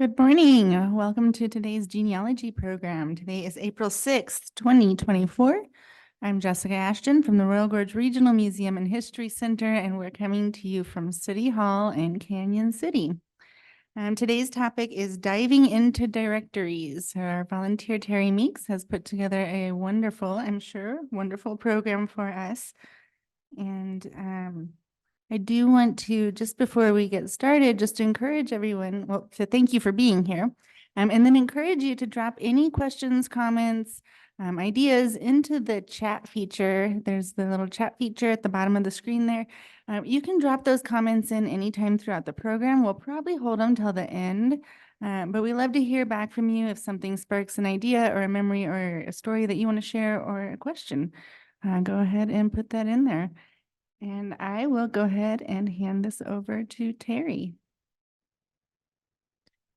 Good morning. Welcome to today's genealogy program. Today is April 6th, 2024. I'm Jessica Ashton from the Royal Gorge Regional Museum and History Center, and we're coming to you from City Hall in Canyon City. Today's topic is diving into directories. Our volunteer Terri Meeks has put together a wonderful, I'm sure, wonderful program for us. And I do want to, just before we get started, just to encourage everyone, well, to thank you for being here, and then encourage you to drop any questions, comments, ideas into the chat feature. There's the little chat feature at the bottom of the screen there. You can drop those comments in anytime throughout the program. We'll probably hold them till the end, but we love to hear back from you if something sparks an idea or a memory or a story that you want to share or a question. Go ahead and put that in there. And I will go ahead and hand this over to Terri.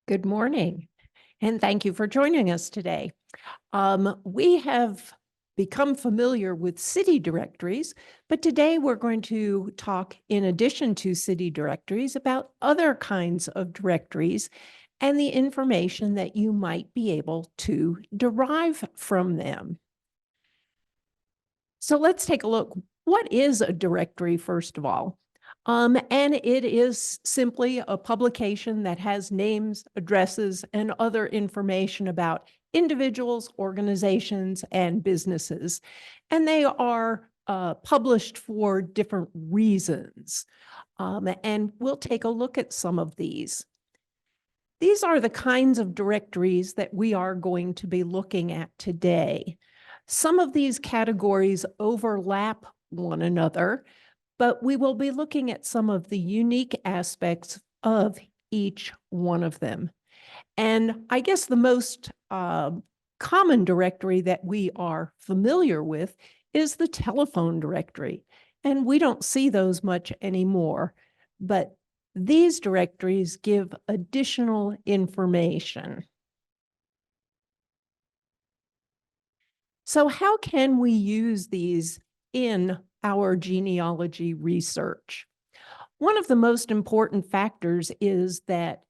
Good morning, and thank you for joining us today. We have become familiar with city directories, but today we're going to talk, in addition to city directories, about other kinds of directories and the information that you might be able to derive from them. So let's take a look. What is a directory, first of all? And it is simply a publication that has names, addresses, and other information about individuals, organizations, and businesses. And they are published for different reasons. And we'll take a look at some of these. These are the kinds of directories that we are going to be looking at today. Some of these categories overlap one another, but we will be looking at some of the unique aspects of each one of them. And I guess the most common directory that we are familiar with is the telephone directory. And we don't see those much anymore, but these directories give additional information. So how can we use these in our genealogy research? One of the most important factors is that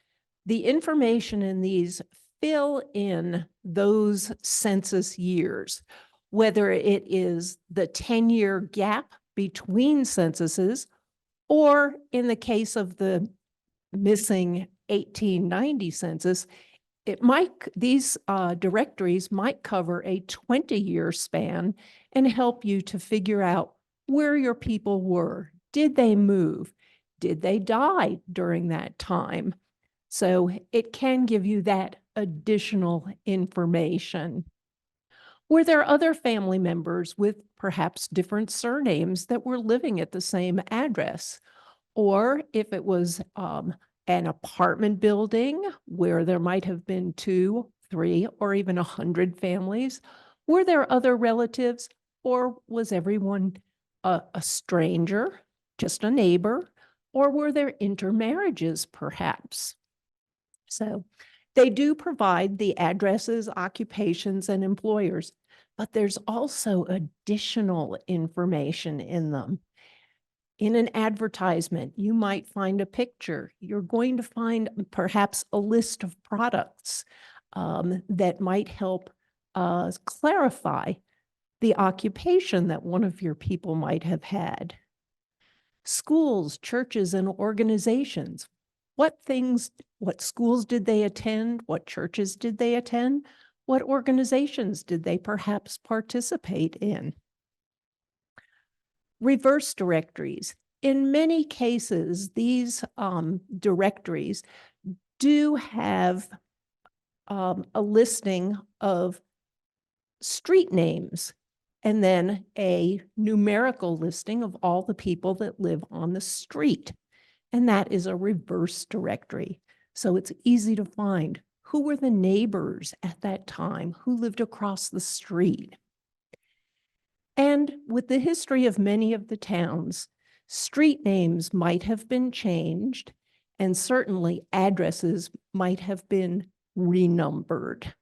the information in these fill in those census years, whether it is the 10-year gap between censuses, or in the case of the missing 1890 census, these directories might cover a 20-year span and help you to figure out where your people were. Did they move? Did they die during that time? So it can give you that additional information. Were there other family members with perhaps different surnames that were living at the same address? Or if it was an apartment building where there might have been 2, 3, or even 100 families, were there other relatives, or was everyone a stranger, just a neighbor, or were there intermarriages perhaps? So they do provide the addresses, occupations, and employers, but there's also additional information in them. In an advertisement, you might find a picture. You're going to find perhaps a list of products that might help clarify the occupation that one of your people might have had. Schools, churches, and organizations. What schools did they attend? What churches did they attend? What organizations did they perhaps participate in? Reverse directories. In many cases, these directories do have a listing of street names and then a numerical listing of all the people that live on the street. And that is a reverse directory. So it's easy to find who were the neighbors at that time, who lived across the street. And with the history of many of the towns, street names might have been changed, and certainly addresses might have been renumbered.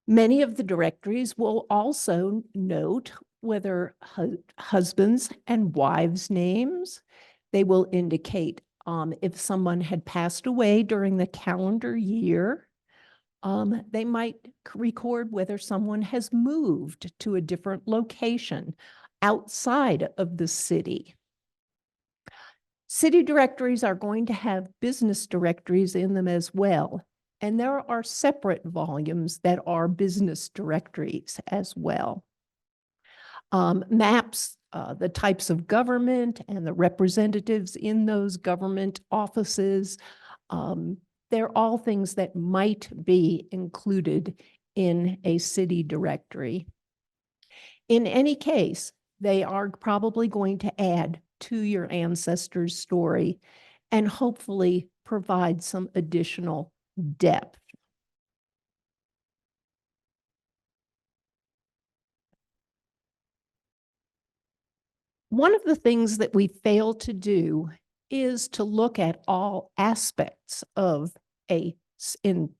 Many of the directories will also note whether husbands and wives' names. They will indicate if someone had passed away during the calendar year. They might record whether someone has moved to a different location outside of the city. City directories are going to have business directories in them as well. And there are separate volumes that are business directories as well. Maps, the types of government and the representatives in those government offices. They're all things that might be included in a city directory. In any case, they are probably going to add to your ancestors' story and hopefully provide some additional depth. One of the things that we fail to do is to look at all aspects of in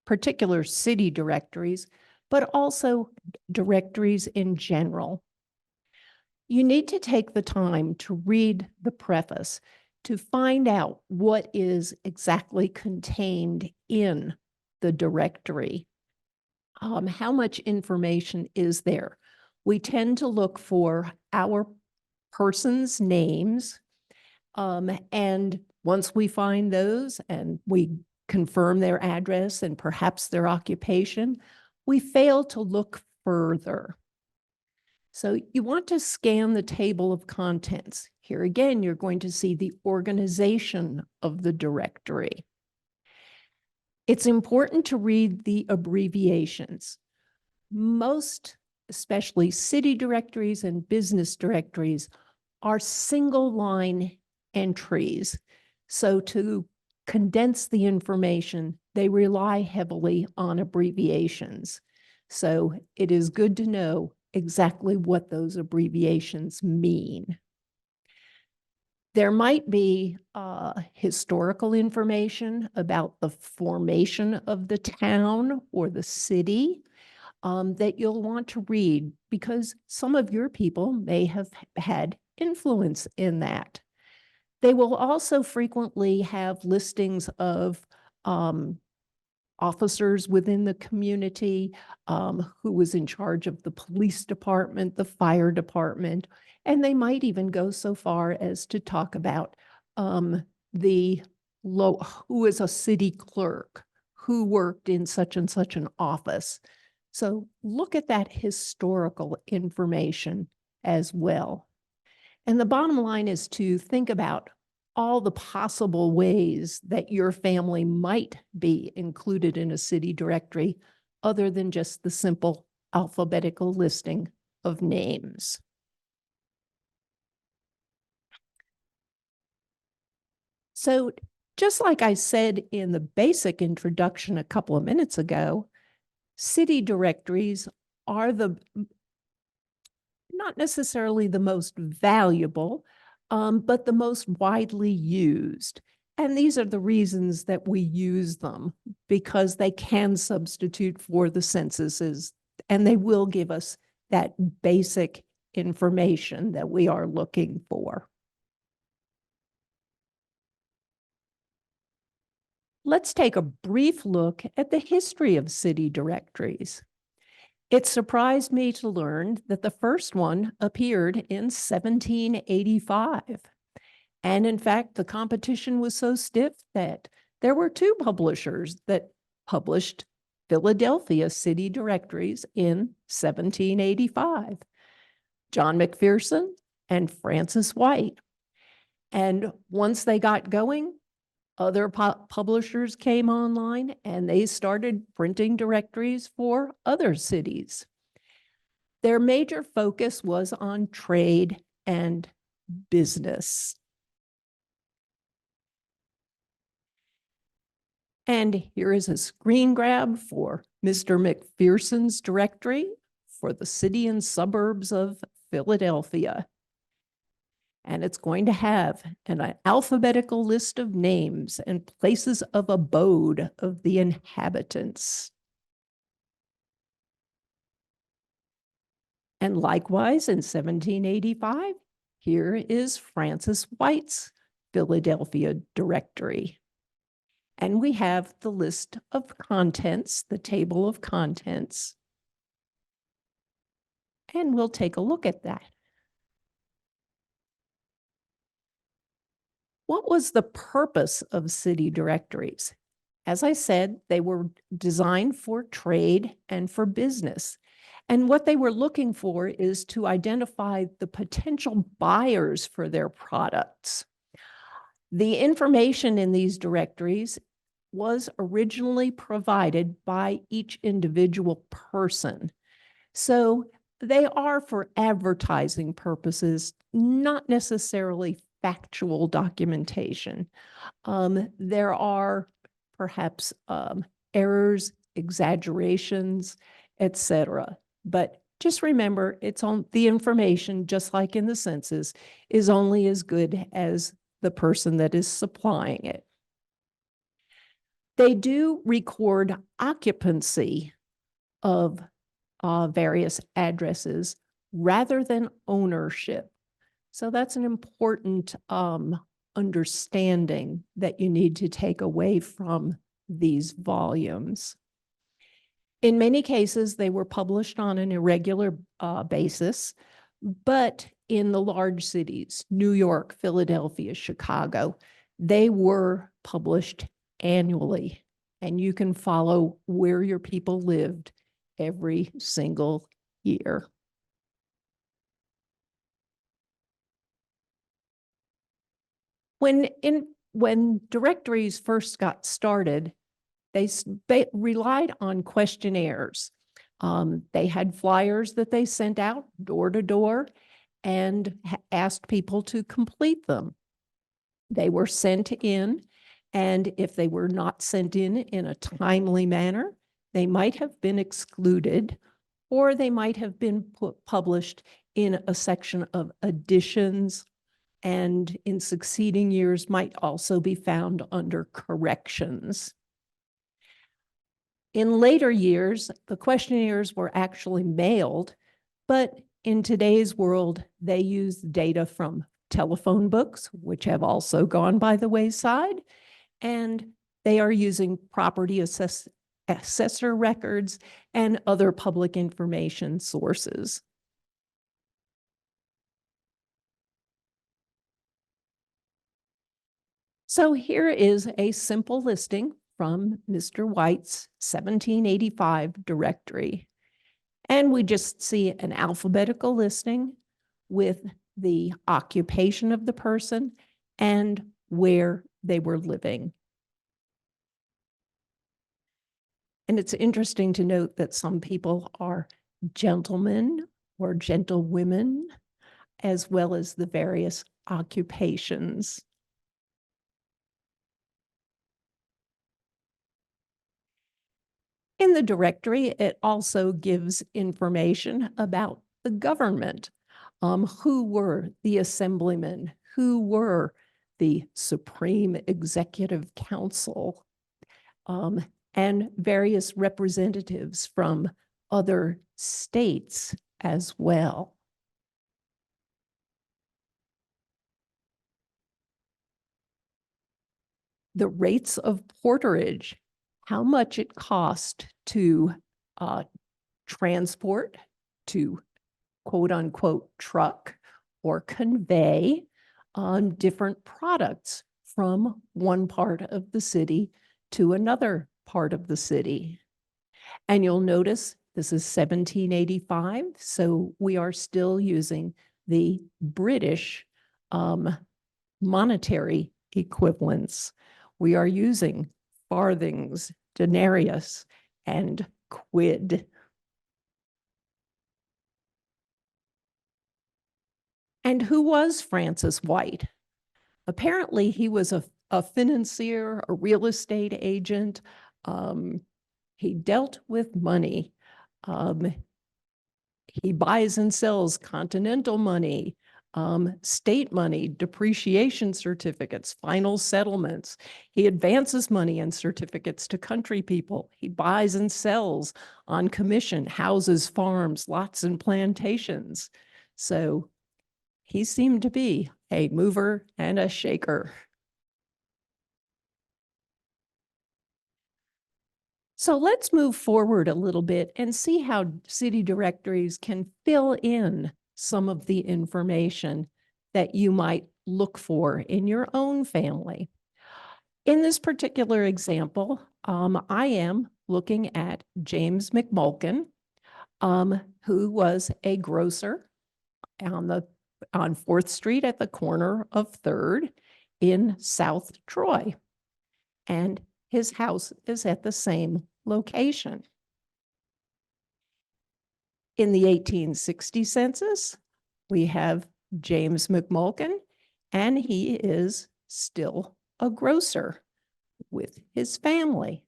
particular city directories, but also directories in general. You need to take the time to read the preface to find out what is exactly contained in the directory. How much information is there? We tend to look for our person's names. And once we find those and we confirm their address and perhaps their occupation, we fail to look further. So you want to scan the table of contents. Here again, you're going to see the organization of the directory. It's important to read the abbreviations. Most, especially city directories and business directories, are single line entries. So to condense the information, they rely heavily on abbreviations. So it is good to know exactly what those abbreviations mean. There might be historical information about the formation of the town or the city that you'll want to read because some of your people may have had influence in that. They will also frequently have listings of officers within the community, who was in charge of the police department, the fire department, and they might even go so far as to talk about who is a city clerk, who worked in such and such an office. So look at that historical information as well. And the bottom line is to think about all the possible ways that your family might be included in a city directory other than just the simple alphabetical listing of names. So just like I said in the basic introduction a couple of minutes ago, city directories are not necessarily the most valuable, but the most widely used. And these are the reasons that we use them, because they can substitute for the censuses, and they will give us that basic information that we are looking for. Let's take a brief look at the history of city directories. It surprised me to learn that the first one appeared in 1785. And in fact, the competition was so stiff that there were two publishers that published Philadelphia city directories in 1785, John McPherson and Francis White. And once they got going, other publishers came online and they started printing directories for other cities. Their major focus was on trade and business. And here is a screen grab for Mr. McPherson's directory for the city and suburbs of Philadelphia. And it's going to have an alphabetical list of names and places of abode of the inhabitants. And likewise, in 1785, here is Francis White's Philadelphia directory. And we have the list of contents, the table of contents. And we'll take a look at that. What was the purpose of city directories? As I said, they were designed for trade and for business. And what they were looking for is to identify the potential buyers for their products. The information in these directories was originally provided by each individual person. So they are for advertising purposes, not necessarily factual documentation. There are perhaps errors, exaggerations, etc. But just remember, it's on the information, just like in the census, is only as good as the person that is supplying it. They do record occupancy of various addresses rather than ownership. So that's an important understanding that you need to take away from these volumes. In many cases, they were published on an irregular basis, but in the large cities, New York, Philadelphia, Chicago, they were published annually, and you can follow where your people lived every single year. When directories first got started, they relied on questionnaires. They had flyers that they sent out door to door and asked people to complete them. They were sent in, and if they were not sent in a timely manner, they might have been excluded, or they might have been published in a section of additions, and in succeeding years might also be found under corrections. In later years, the questionnaires were actually mailed, but in today's world, they use data from telephone books, which have also gone by the wayside, and they are using property assessor records and other public information sources. So here is a simple listing from Mr. White's 1785 directory. And we just see an alphabetical listing with the occupation of the person and where they were living. And it's interesting to note that some people are gentlemen or gentlewomen, as well as the various occupations. In the directory, it also gives information about the government. Who were the assemblymen? Who were the Supreme Executive Council? And various representatives from other states as well. The rates of porterage, how much it cost to transport, to quote unquote truck or convey different products from one part of the city to another part of the city. And you'll notice this is 1785, so we are still using the British monetary equivalents. We are using farthings, denarius, and quid. And who was Francis White? Apparently, he was a financier, a real estate agent. He dealt with money. He buys and sells continental money, state money, depreciation certificates, final settlements. He advances money and certificates to country people. He buys and sells on commission, houses, farms, lots, and plantations. So he seemed to be a mover and a shaker. So let's move forward a little bit and see how city directories can fill in some of the information that you might look for in your own family. In this particular example, I am looking at James McMulkin, who was a grocer on 4th Street at the corner of 3rd in South Troy. And his house is at the same location. In the 1860 census, we have James McMulkin, and he is still a grocer with his family.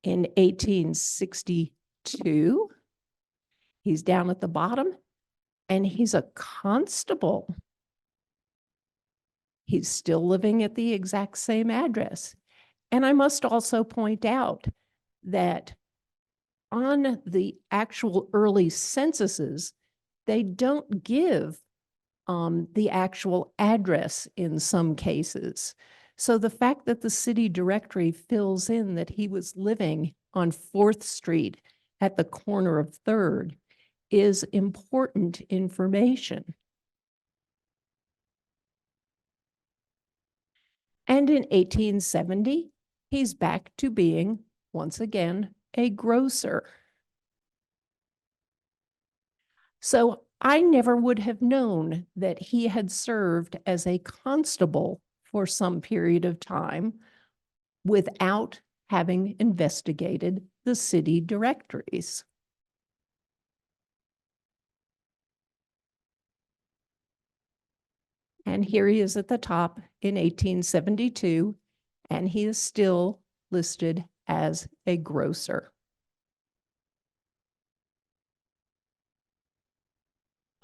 In 1862, he's down at the bottom, and he's a constable. He's still living at the exact same address. And I must also point out that on the actual early censuses, they don't give the actual address in some cases. So the fact that the city directory fills in that he was living on 4th Street at the corner of 3rd is important information. And in 1870, he's back to being, once again, a grocer. So I never would have known that he had served as a constable for some period of time without having investigated the city directories. And here he is at the top in 1872, and he is still listed as a grocer.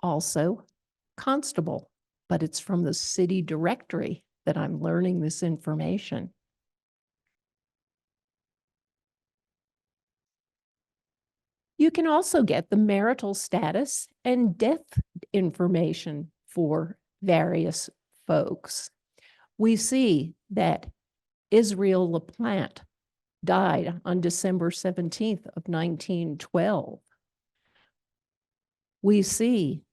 Also, constable, but it's from the city directory that I'm learning this information. You can also get the marital status and death information for various folks. We see that Israel LaPlante died on December 17th of 1912. We see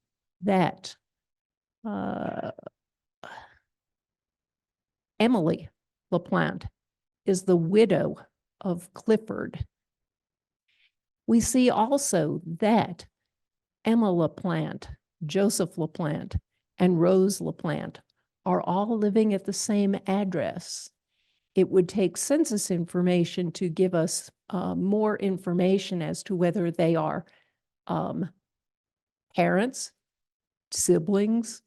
that Emily LaPlante is the widow of Clifford. We see also that Emma LaPlante, Joseph LaPlante, and Rose LaPlante are all living at the same address. It would take census information to give us more information as to whether they are parents, siblings,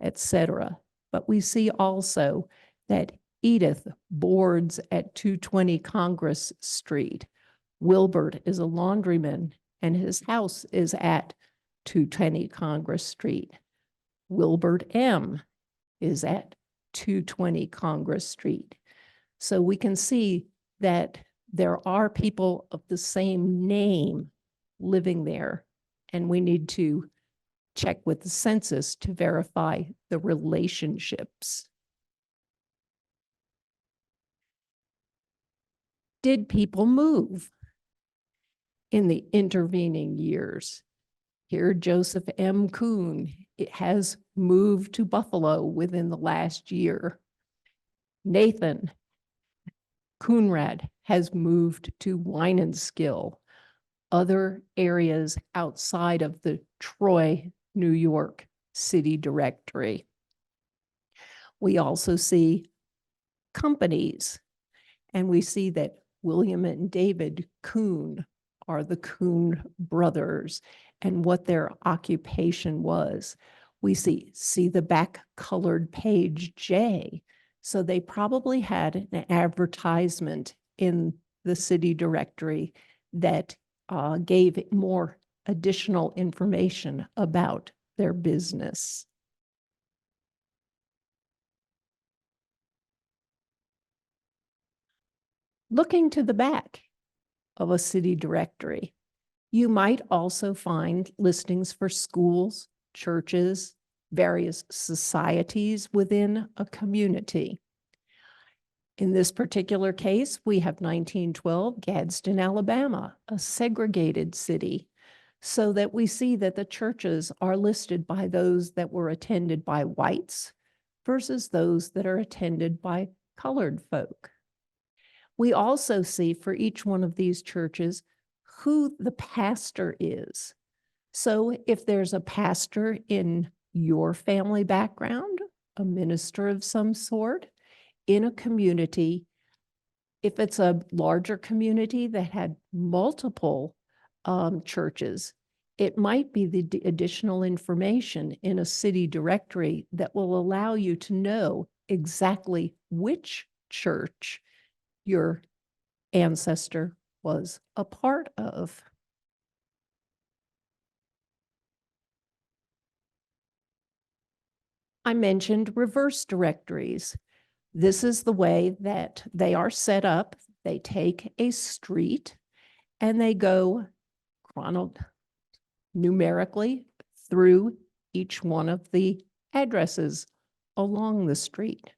etc. But we see also that Edith boards at 220 Congress Street. Wilbert is a laundryman, and his house is at 220 Congress Street. Wilbert M. is at 220 Congress Street. So we can see that there are people of the same name living there, and we need to check with the census to verify the relationships. Did people move in the intervening years? Here, Joseph M. Kuhn has moved to Buffalo within the last year. Nathan Coonrad has moved to Wynenskill, other areas outside of the Troy, New York city directory. We also see companies, and we see that William and David Kuhn are the Kuhn brothers and what their occupation was. We see the back colored page J. So they probably had an advertisement in the city directory that gave more additional information about their business. Looking to the back of a city directory, you might also find listings for schools, churches, various societies within a community. In this particular case, we have 1912 Gadsden, Alabama, a segregated city, so that we see that the churches are listed by those that were attended by whites versus those that are attended by colored folk. We also see for each one of these churches who the pastor is. So if there's a pastor in your family background, a minister of some sort, in a community, if it's a larger community that had multiple churches, it might be the additional information in a city directory that will allow you to know exactly which church your ancestor was a part of. I mentioned reverse directories. This is the way that they are set up. They take a street and they go numerically through each one of the addresses along the street.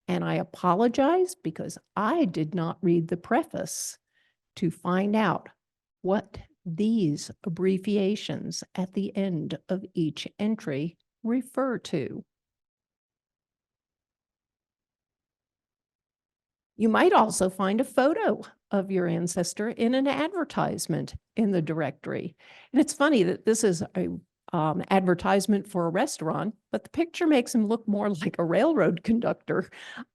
And I apologize because I did not read the preface to find out what these abbreviations at the end of each entry refer to. You might also find a photo of your ancestor in an advertisement in the directory. And it's funny that this is a advertisement for a restaurant, but the picture makes him look more like a railroad conductor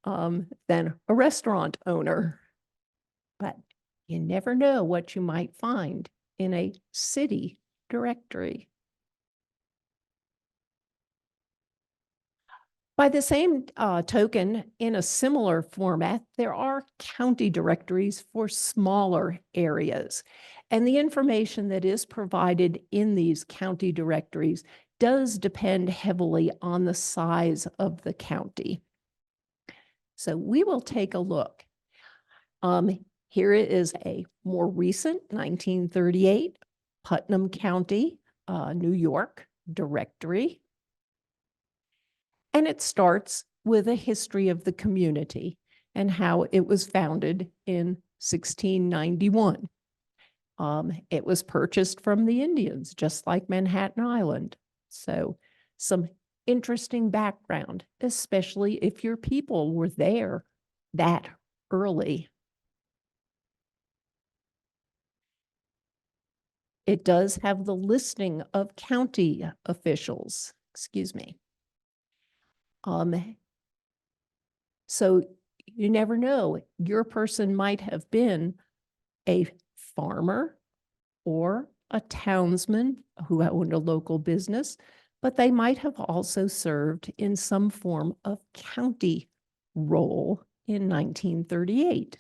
than a restaurant owner. But you never know what you might find in a city directory. By the same token, in a similar format, there are county directories for smaller areas. And the information that is provided in these county directories does depend heavily on the size of the county. So we will take a look. Here is a more recent 1938 Putnam County, New York directory. And it starts with a history of the community and how it was founded in 1691. It was purchased from the Indians, just like Manhattan Island. So some interesting background, especially if your people were there that early. It does have the listing of county officials, excuse me. So you never know, your person might have been a farmer or a townsman who owned a local business, but they might have also served in some form of county role in 1938.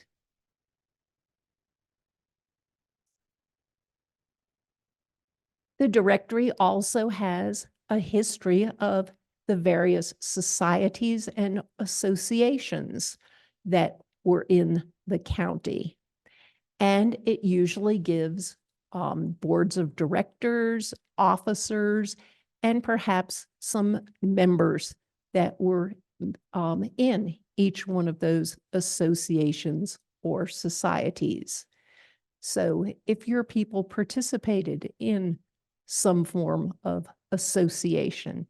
The directory also has a history of the various societies and associations that were in the county. And it usually gives boards of directors, officers, and perhaps some members that were in each one of those associations or societies. So if your people participated in some form of association,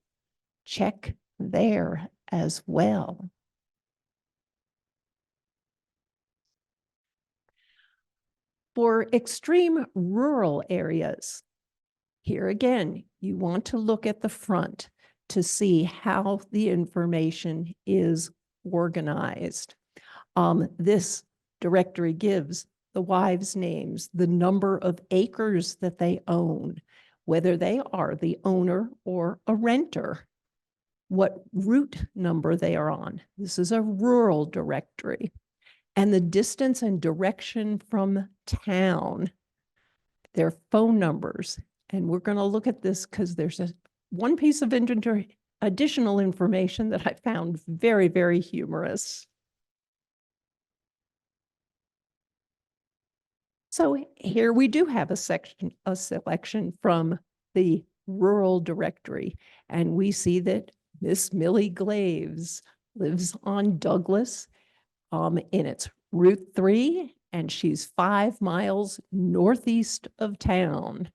check there as well. For extreme rural areas, here again, you want to look at the front to see how the information is organized. This directory gives the wives' names, the number of acres that they own, whether they are the owner or a renter, what route number they are on. This is a rural directory. And the distance and direction from town, their phone numbers. And we're going to look at this because there's one piece of additional information that I found very, very humorous. So here we do have a selection from the rural directory, and we see that Miss Millie Glaves lives on Douglas. in its Route 3, and she's 5 miles northeast of town.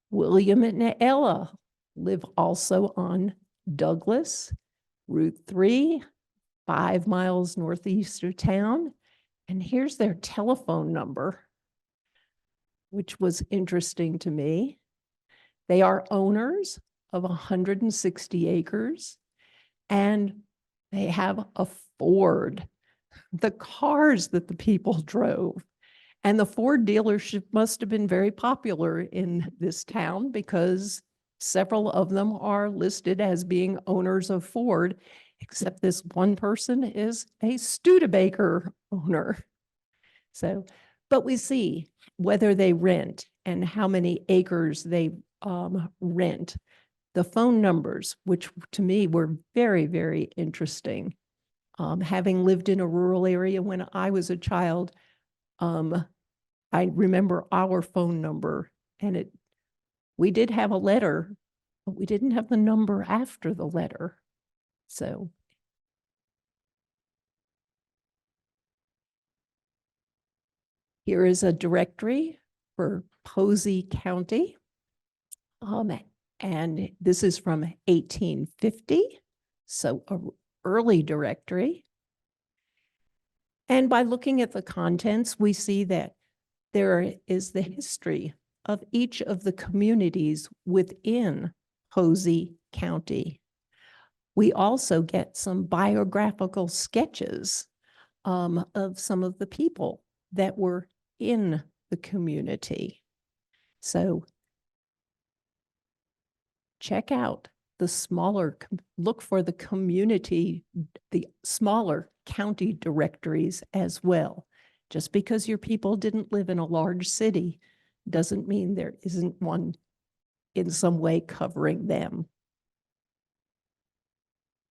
William and Ella live also on Douglas, Route 3, 5 miles northeast of town. And here's their telephone number, which was interesting to me. They are owners of 160 acres, and they have a Ford, the cars that the people drove. And the Ford dealership must have been very popular in this town because several of them are listed as being owners of Ford, except this one person is a Studebaker owner. So, but we see whether they rent and how many acres they rent. The phone numbers, which to me were very, very interesting. Having lived in a rural area when I was a child, I remember our phone number, and we did have a letter, but we didn't have the number after the letter. So here is a directory for Posey County. And this is from 1850, so an early directory. And by looking at the contents, we see that there is the history of each of the communities within Posey County. We also get some biographical sketches of some of the people that were in the community. So check out the smaller, look for the community, the smaller county directories as well. Just because your people didn't live in a large city doesn't mean there isn't one in some way covering them.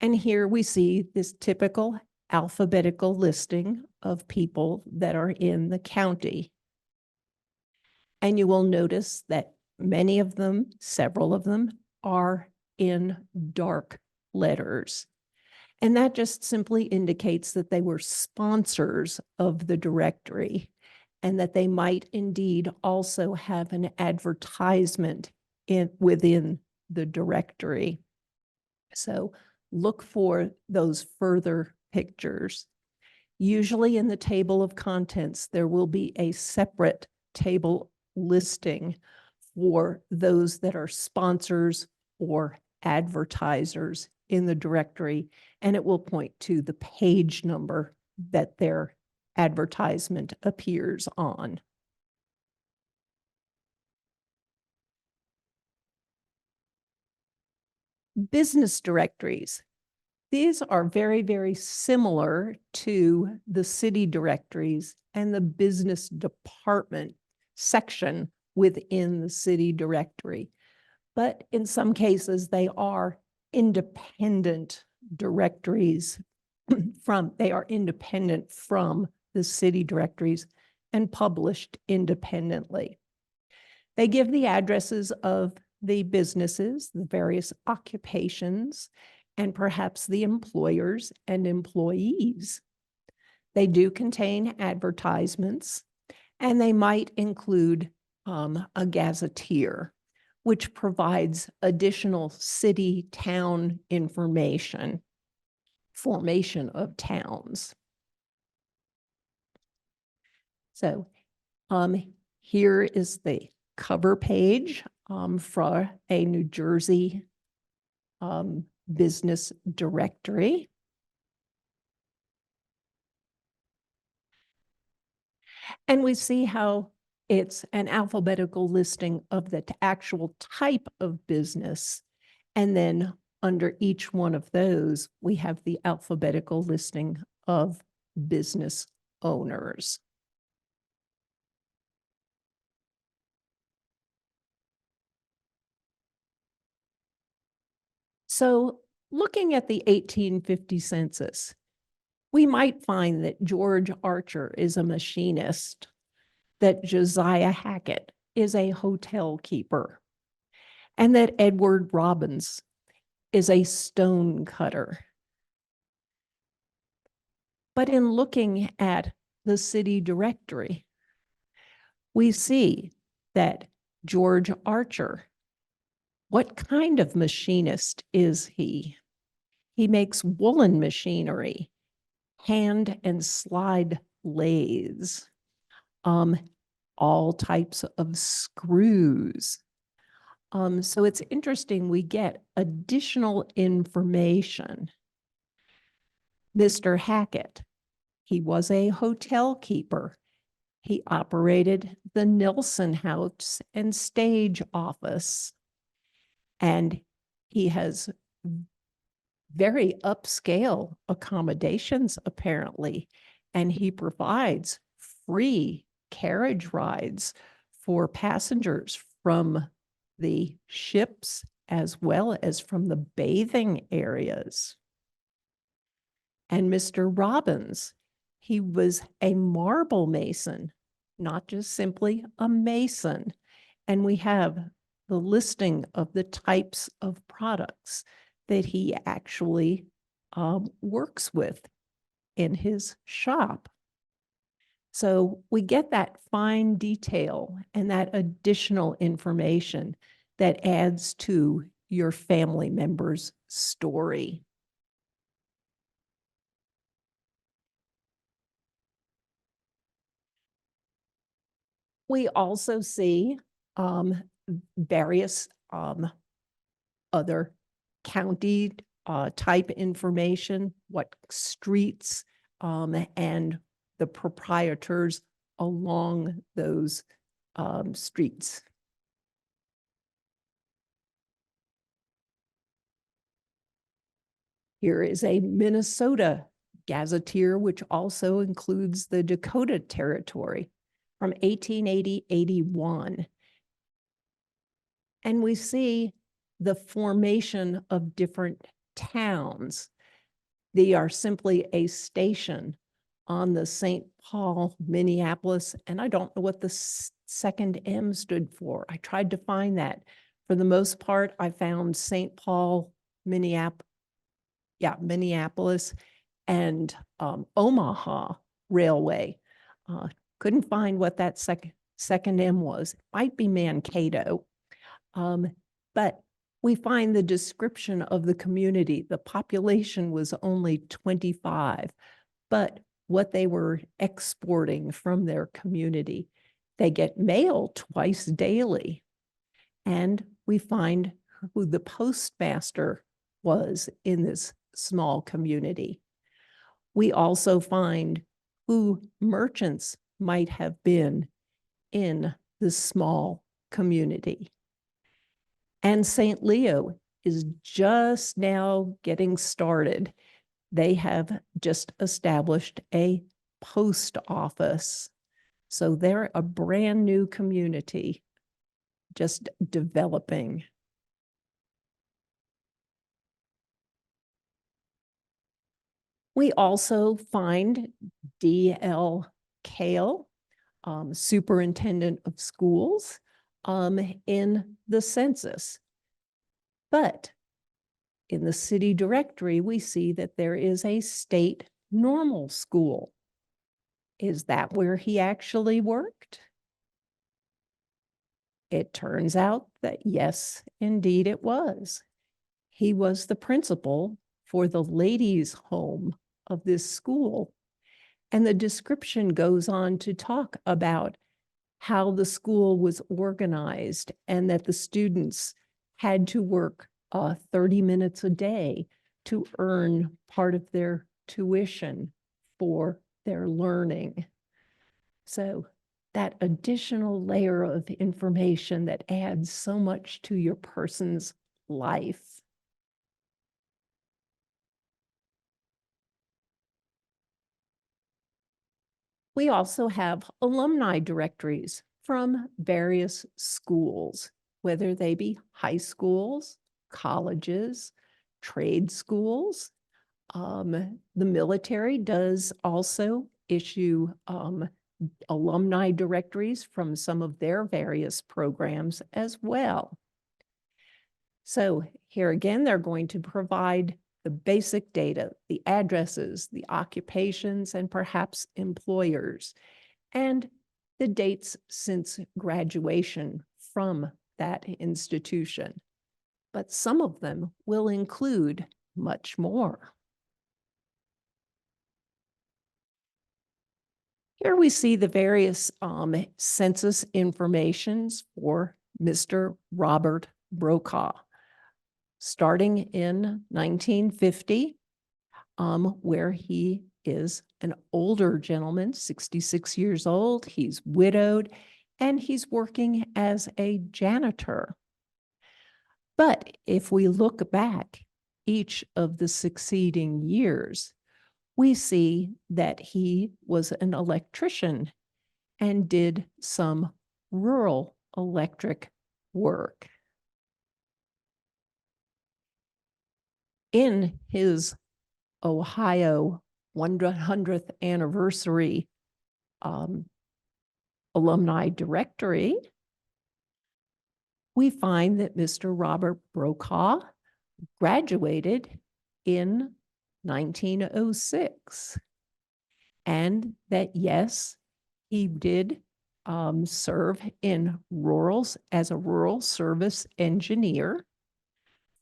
And here we see this typical alphabetical listing of people that are in the county. And you will notice that many of them, several of them, are in dark letters. And that just simply indicates that they were sponsors of the directory and that they might indeed also have an advertisement within the directory. So look for those further pictures. Usually in the table of contents, there will be a separate table listing for those that are sponsors or advertisers in the directory, and it will point to the page number that their advertisement appears on. Business directories. These are very, very similar to the city directories and the business department section within the city directory. But in some cases, they are independent directories they are independent from the city directories and published independently. They give the addresses of the businesses, the various occupations, and perhaps the employers and employees. They do contain advertisements, and they might include a gazetteer, which provides additional city town information, formation of towns. So here is the cover page for a New Jersey business directory. And we see how it's an alphabetical listing of the actual type of business. And then under each one of those, we have the alphabetical listing of business owners. So looking at the 1850 census, we might find that George Archer is a machinist, that Josiah Hackett is a hotel keeper, and that Edward Robbins is a stone cutter. But in looking at the city directory, we see that George Archer, what kind of machinist is he? He makes woolen machinery, hand and slide lathes, all types of screws. So it's interesting, we get additional information. Mr. Hackett, he was a hotel keeper. He operated the Nilsson House and Stage Office. And he has very upscale accommodations, apparently. And he provides free carriage rides for passengers from the ships as well as from the bathing areas. And Mr. Robbins, he was a marble mason, not just simply a mason. And we have the listing of the types of products that he actually works with in his shop. So we get that fine detail and that additional information that adds to your family member's story. We also see various other county type information, what streets and the proprietors along those streets. Here is a Minnesota gazetteer, which also includes the Dakota Territory from 1880-81. And we see the formation of different towns. They are simply a station on the St. Paul, Minneapolis, and I don't know what the second M stood for. I tried to find that. For the most part, I found St. Paul, Minneapolis, and Omaha Railway. Couldn't find what that second M was. Might be Mankato. But we find the description of the community. The population was only 25, but what they were exporting from their community. They get mail twice daily. And we find who the postmaster was in this small community. We also find who merchants might have been in this small community. And St. Leo is just now getting started. They have just established a post office. So they're a brand new community, just developing. We also find D.L. Kale, superintendent of schools, in the census. But in the city directory, we see that there is a state normal school. Is that where he actually worked? It turns out that yes, indeed it was. He was the principal for the ladies' home of this school. And the description goes on to talk about how the school was organized and that the students had to work 30 minutes a day to earn part of their tuition for their learning. So that additional layer of information that adds so much to your person's life. We also have alumni directories from various schools, whether they be high schools, colleges, trade schools. The military does also issue alumni directories from some of their various programs as well. So here again, they're going to provide the basic data, the addresses, the occupations, and perhaps employers, and the dates since graduation from that institution. But some of them will include much more. Here we see the various census informations for Mr. Robert Brokaw, starting in 1950, where he is an older gentleman, 66 years old. He's widowed, and he's working as a janitor. But if we look back each of the succeeding years, we see that he was an electrician and did some rural electric work. In his Ohio 100th anniversary alumni directory, we find that Mr. Robert Brokaw graduated in 1906, and that, yes, he did serve in rurals as a rural service engineer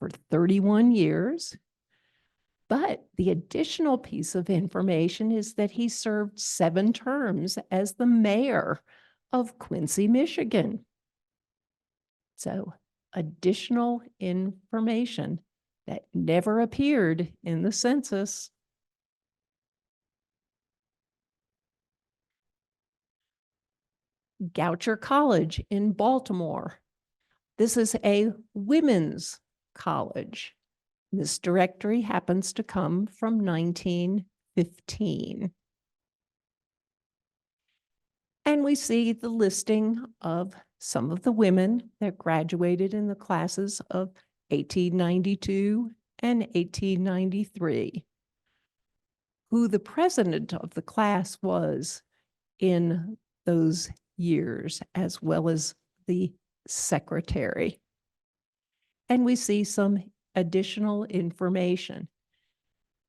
for 31 years. But the additional piece of information is that he served 7 terms as the mayor of Quincy, Michigan. So additional information that never appeared in the census. Goucher College in Baltimore. This is a women's college. This directory happens to come from 1915. And we see the listing of some of the women that graduated in the classes of 1892 and 1893. Who the president of the class was in those years, as well as the secretary. And we see some additional information.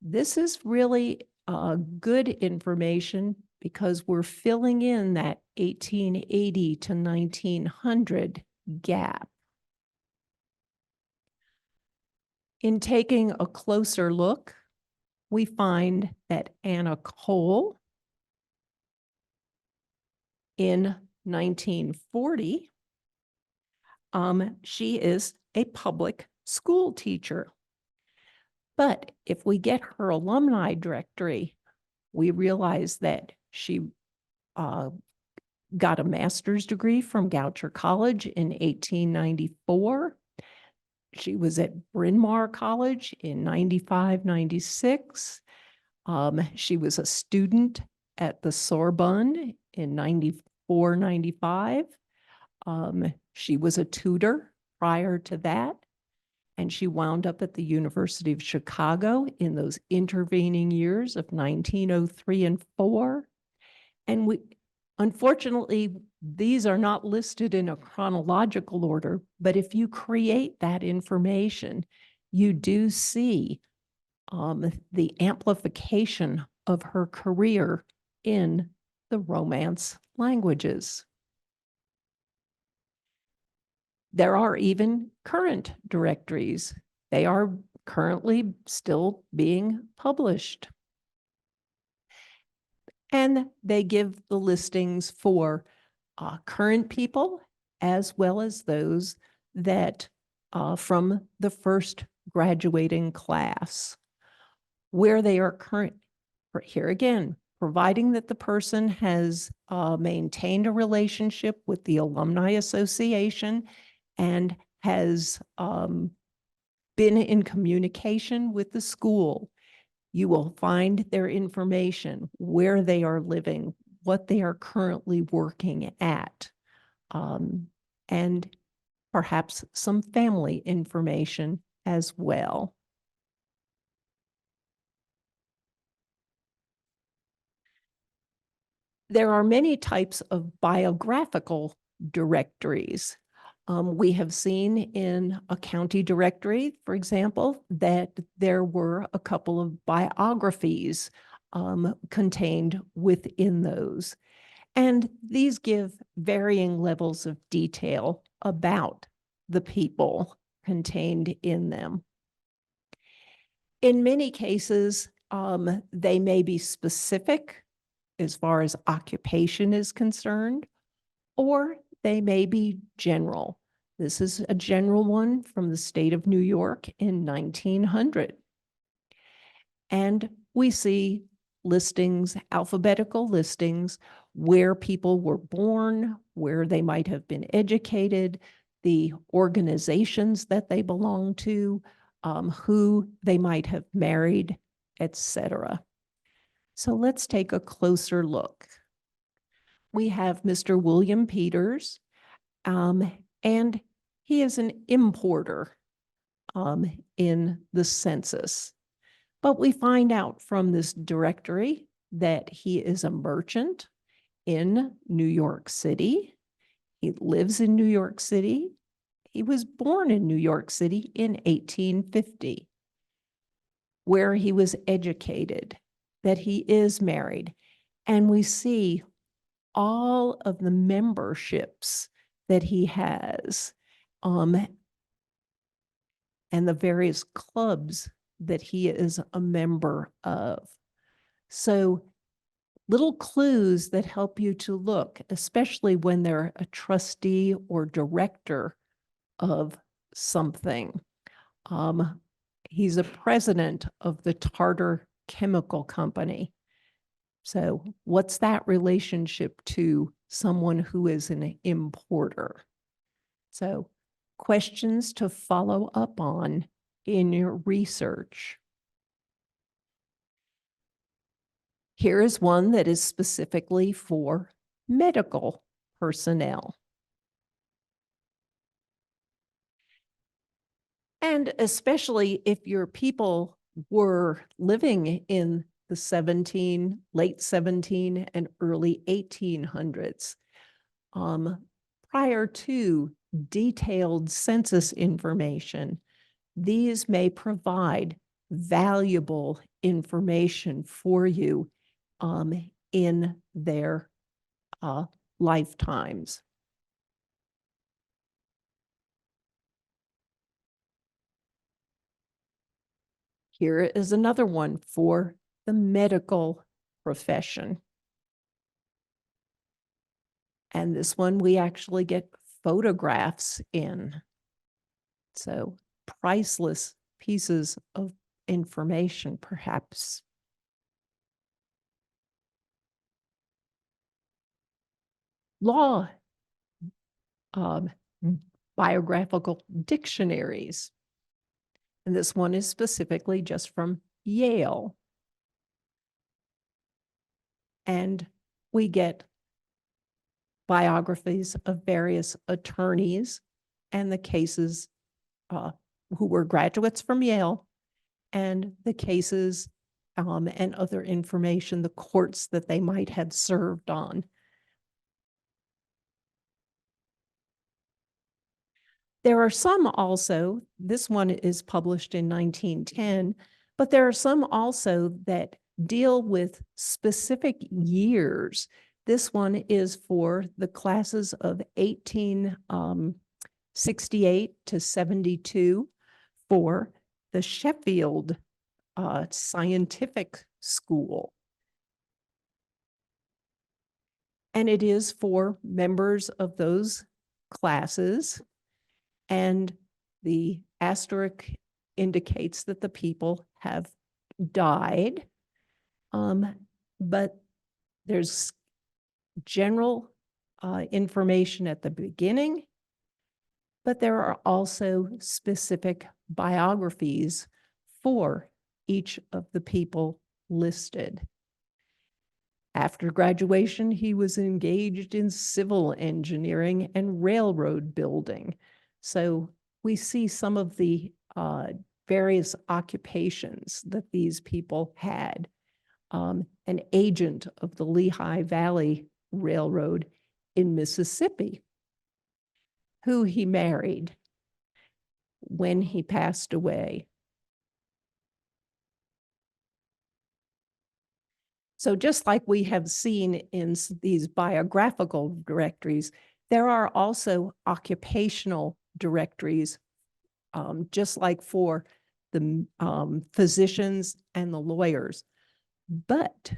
This is really good information because we're filling in that 1880 to 1900 gap. In taking a closer look, we find that Anna Cole in 1940, she is a public school teacher. But if we get her alumni directory, we realize that she got a master's degree from Goucher College in 1894. She was at Bryn Mawr College in 95, 96. She was a student at the Sorbonne in 94, 95. She was a tutor prior to that, and she wound up at the University of Chicago in those intervening years of 1903 and 4. And unfortunately, these are not listed in a chronological order, but if you create that information, you do see the amplification of her career in the Romance languages. There are even current directories. They are currently still being published. And they give the listings for current people as well as those that from the first graduating class, where they are current. Here again, providing that the person has maintained a relationship with the Alumni Association and has been in communication with the school. You will find their information, where they are living, what they are currently working at, and perhaps some family information as well. There are many types of biographical directories. We have seen in a county directory, for example, that there were a couple of biographies contained within those. And these give varying levels of detail about the people contained in them. In many cases, they may be specific as far as occupation is concerned, or they may be general. This is a general one from the state of New York in 1900. And we see listings, alphabetical listings, where people were born, where they might have been educated, the organizations that they belong to, who they might have married, etc. So let's take a closer look. We have Mr. William Peters, and he is an importer in the census. But we find out from this directory that he is a merchant in New York City. He lives in New York City. He was born in New York City in 1850, where he was educated, that he is married. And we see all of the memberships that he has, and the various clubs that he is a member of. So little clues that help you to look, especially when they're a trustee or director of something. He's a president of the Tartar Chemical Company. So what's that relationship to someone who is an importer? So questions to follow up on in your research. Here is one that is specifically for medical personnel. And especially if your people were living in the late 17 and early 1800s, prior to detailed census information, these may provide valuable information for you in their lifetimes. Here is another one for the medical profession. And this one we actually get photographs in. So priceless pieces of information, perhaps. Law biographical dictionaries. And this one is specifically just from Yale. And we get biographies of various attorneys and the cases who were graduates from Yale, and the cases and other information, the courts that they might have served on. There are some also, this one is published in 1910, but there are some also that deal with specific years. This one is for the classes of 1868 to 72 for the Sheffield Scientific School. And it is for members of those classes. And the asterisk indicates that the people have died. But there's general information at the beginning, but there are also specific biographies for each of the people listed. After graduation, he was engaged in civil engineering and railroad building. So we see some of the various occupations that these people had. An agent of the Lehigh Valley Railroad in Mississippi, who he married, when he passed away. So just like we have seen in these biographical directories, there are also occupational directories, just like for the physicians and the lawyers. But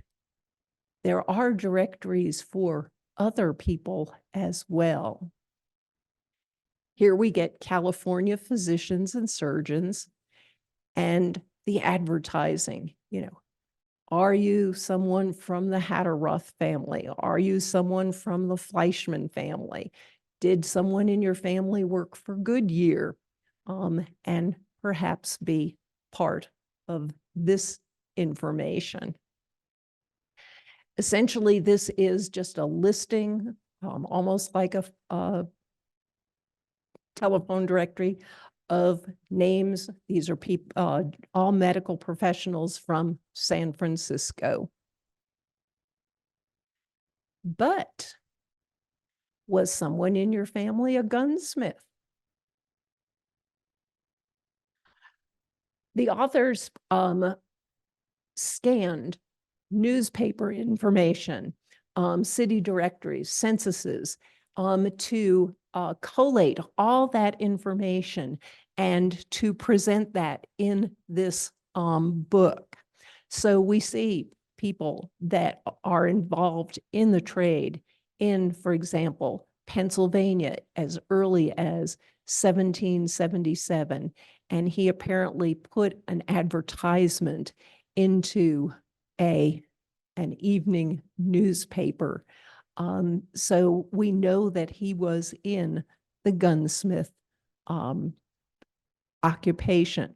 there are directories for other people as well. Here we get California physicians and surgeons and the advertising, are you someone from the Hatteroth family? Are you someone from the Fleischman family? Did someone in your family work for Goodyear? And perhaps be part of this information. Essentially, this is just a listing, almost like a telephone directory of names. These are people, all medical professionals from San Francisco. But was someone in your family a gunsmith? The authors scanned newspaper information, city directories, censuses, to collate all that information and to present that in this book. So we see people that are involved in the trade in, for example, Pennsylvania as early as 1777. And he apparently put an advertisement into an evening newspaper. So we know that he was in the gunsmith occupation.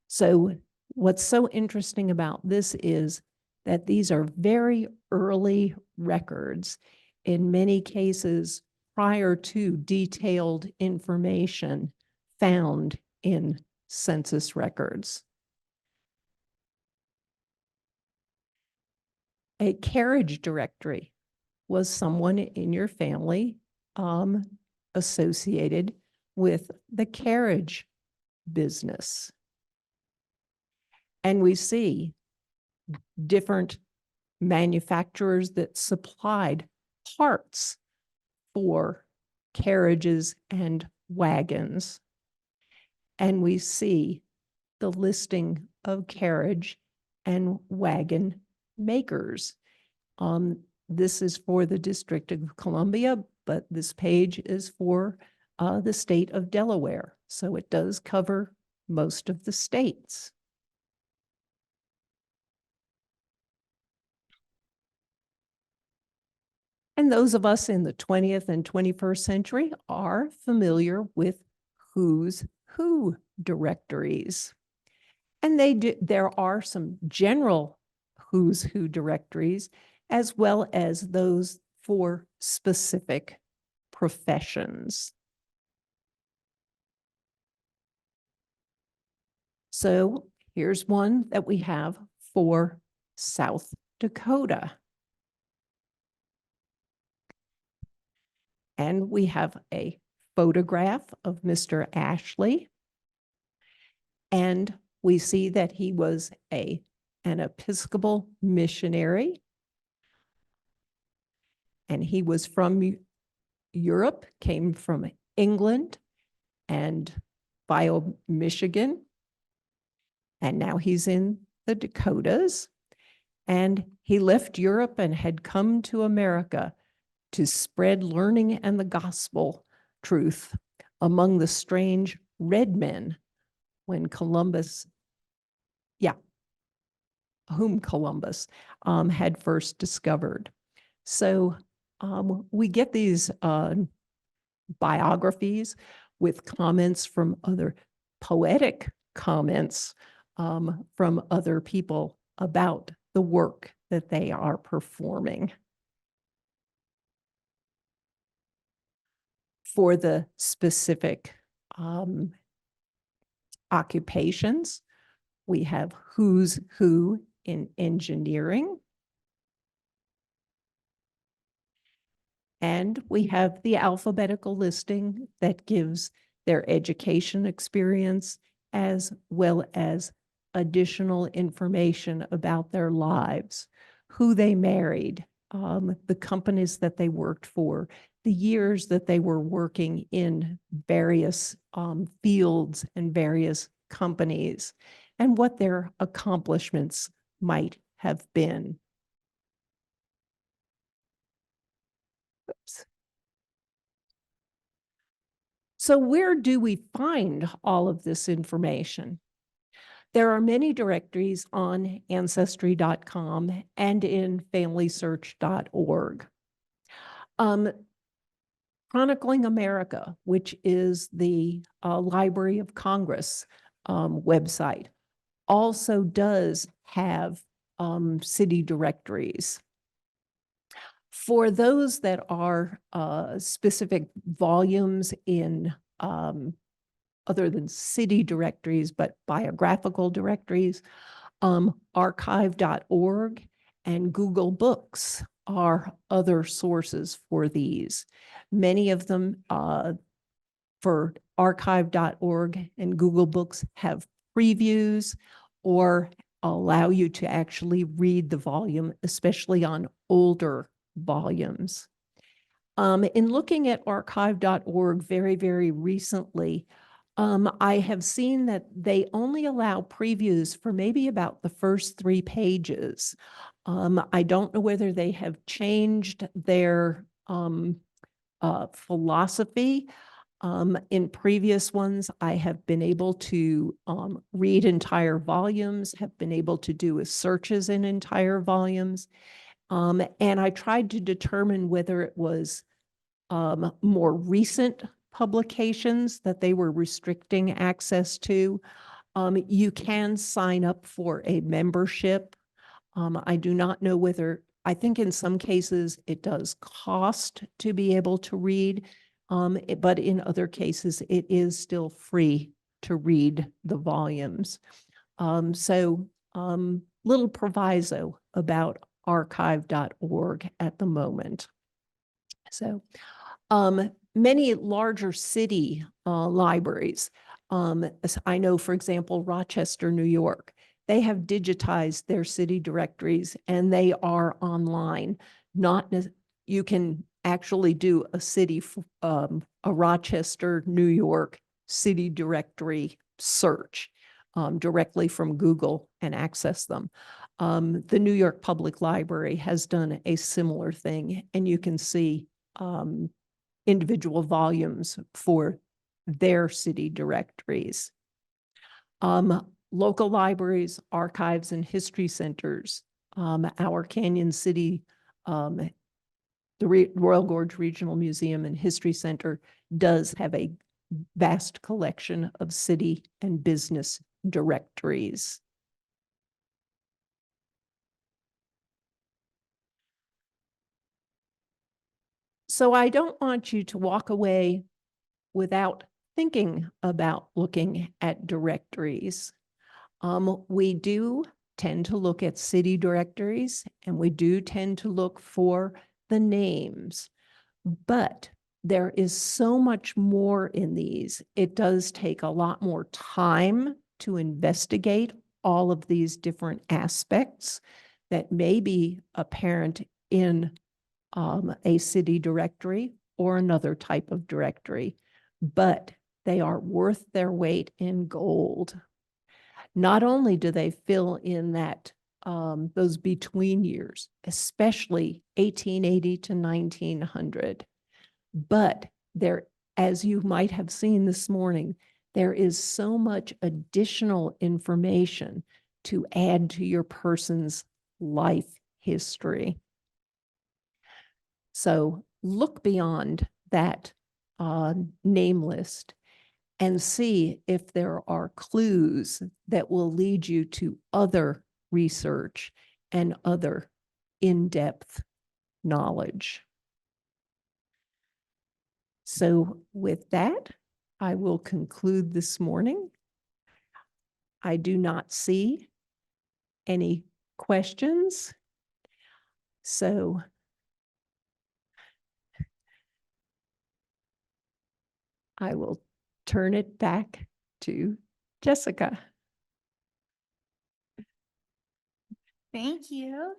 So what's so interesting about this is that these are very early records, in many cases prior to detailed information found in census records. A carriage directory was someone in your family associated with the carriage business. And we see different manufacturers that supplied parts for carriages and wagons. And we see the listing of carriage and wagon makers. This is for the District of Columbia, but this page is for the state of Delaware. So it does cover most of the states. And those of us in the 20th and 21st century are familiar with who's who directories. And there are some general who's who directories, as well as those for specific professions. So here's one that we have for South Dakota. And we have a photograph of Mr. Ashley. And we see that he was an Episcopal missionary. And he was from Europe, came from England and Bio, Michigan. And now he's in the Dakotas. And he left Europe and had come to America to spread learning and the gospel truth among the strange red men when Columbus, whom Columbus had first discovered. So we get these biographies with comments from other poetic comments from other people about the work that they are performing. For the specific occupations, we have who's who in engineering. And we have the alphabetical listing that gives their education experience as well as additional information about their lives, who they married, the companies that they worked for, the years that they were working in various fields and various companies, and what their accomplishments might have been. Oops. So where do we find all of this information? There are many directories on Ancestry.com and in FamilySearch.org. Chronicling America, which is the Library of Congress website, also does have city directories. For those that are specific volumes in other than city directories, but biographical directories, archive.org and Google Books are other sources for these. Many of them for archive.org and Google Books have previews or allow you to actually read the volume, especially on older volumes. In looking at archive.org very, very recently, I have seen that they only allow previews for maybe about the first 3 pages. I don't know whether they have changed their philosophy. In previous ones, I have been able to read entire volumes, have been able to do searches in entire volumes. And I tried to determine whether it was more recent publications that they were restricting access to. You can sign up for a membership. I do not know whether, I think in some cases it does cost to be able to read, but in other cases it is still free to read the volumes. Little proviso about archive.org at the moment. So many larger city libraries, I know, for example, Rochester, New York, they have digitized their city directories and they are online. You can actually do a Rochester, New York city directory search directly from Google and access them. The New York Public Library has done a similar thing, and you can see individual volumes for their city directories. Local libraries, archives, and history centers. Our Canyon City, the Royal Gorge Regional Museum and History Center does have a vast collection of city and business directories. So I don't want you to walk away without thinking about looking at directories. We do tend to look at city directories and we do tend to look for the names, but there is so much more in these. It does take a lot more time to investigate all of these different aspects that may be apparent in a city directory or another type of directory, but they are worth their weight in gold. Not only do they fill in that those between years, especially 1880 to 1900, but there, as you might have seen this morning, there is so much additional information to add to your person's life history. So look beyond that name list and see if there are clues that will lead you to other research and other in-depth knowledge. So with that, I will conclude this morning. I do not see any questions. So I will turn it back to Jessica. Thank you.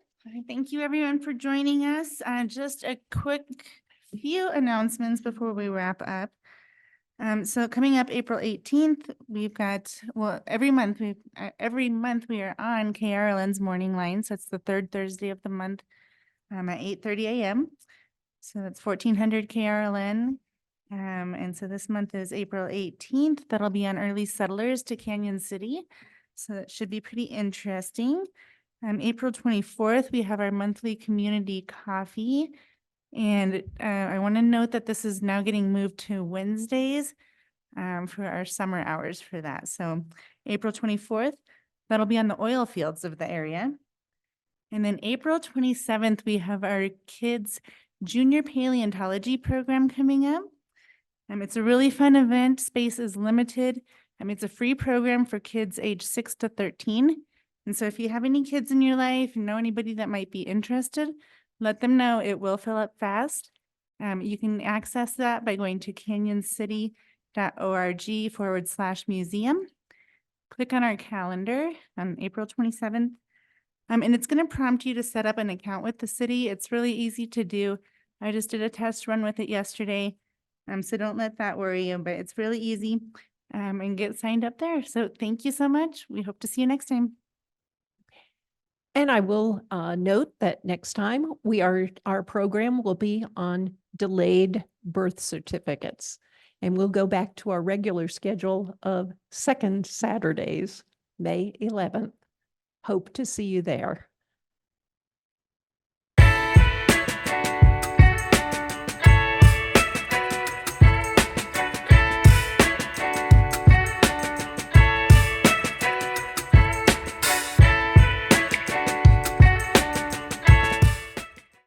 Thank you everyone for joining us. Just a quick few announcements before we wrap up. So coming up April 18th, we've got, well, every month we are on KRLN's morning line. So it's the third Thursday of the month at 8:30 a.m. So that's 1400 KRLN. And so this month is April 18th. That'll be on Early Settlers to Canyon City. So that should be pretty interesting. April 24th, we have our monthly community coffee. And I want to note that this is now getting moved to Wednesdays for our summer hours for that. So April 24th, that'll be on the oil fields of the area. And then April 27th, we have our kids' junior paleontology program coming up. It's a really fun event. Space is limited. It's a free program for kids age 6 to 13. And so if you have any kids in your life and know anybody that might be interested, let them know. It will fill up fast. You can access that by going to canyoncity.org/museum. Click on our calendar on April 27th. And it's going to prompt you to set up an account with the city. It's really easy to do. I just did a test run with it yesterday. So don't let that worry you, but it's really easy. And get signed up there. So thank you so much. We hope to see you next time. And I will note that next time our program will be on delayed birth certificates. And we'll go back to our regular schedule of second Saturdays, May 11th. Hope to see you there.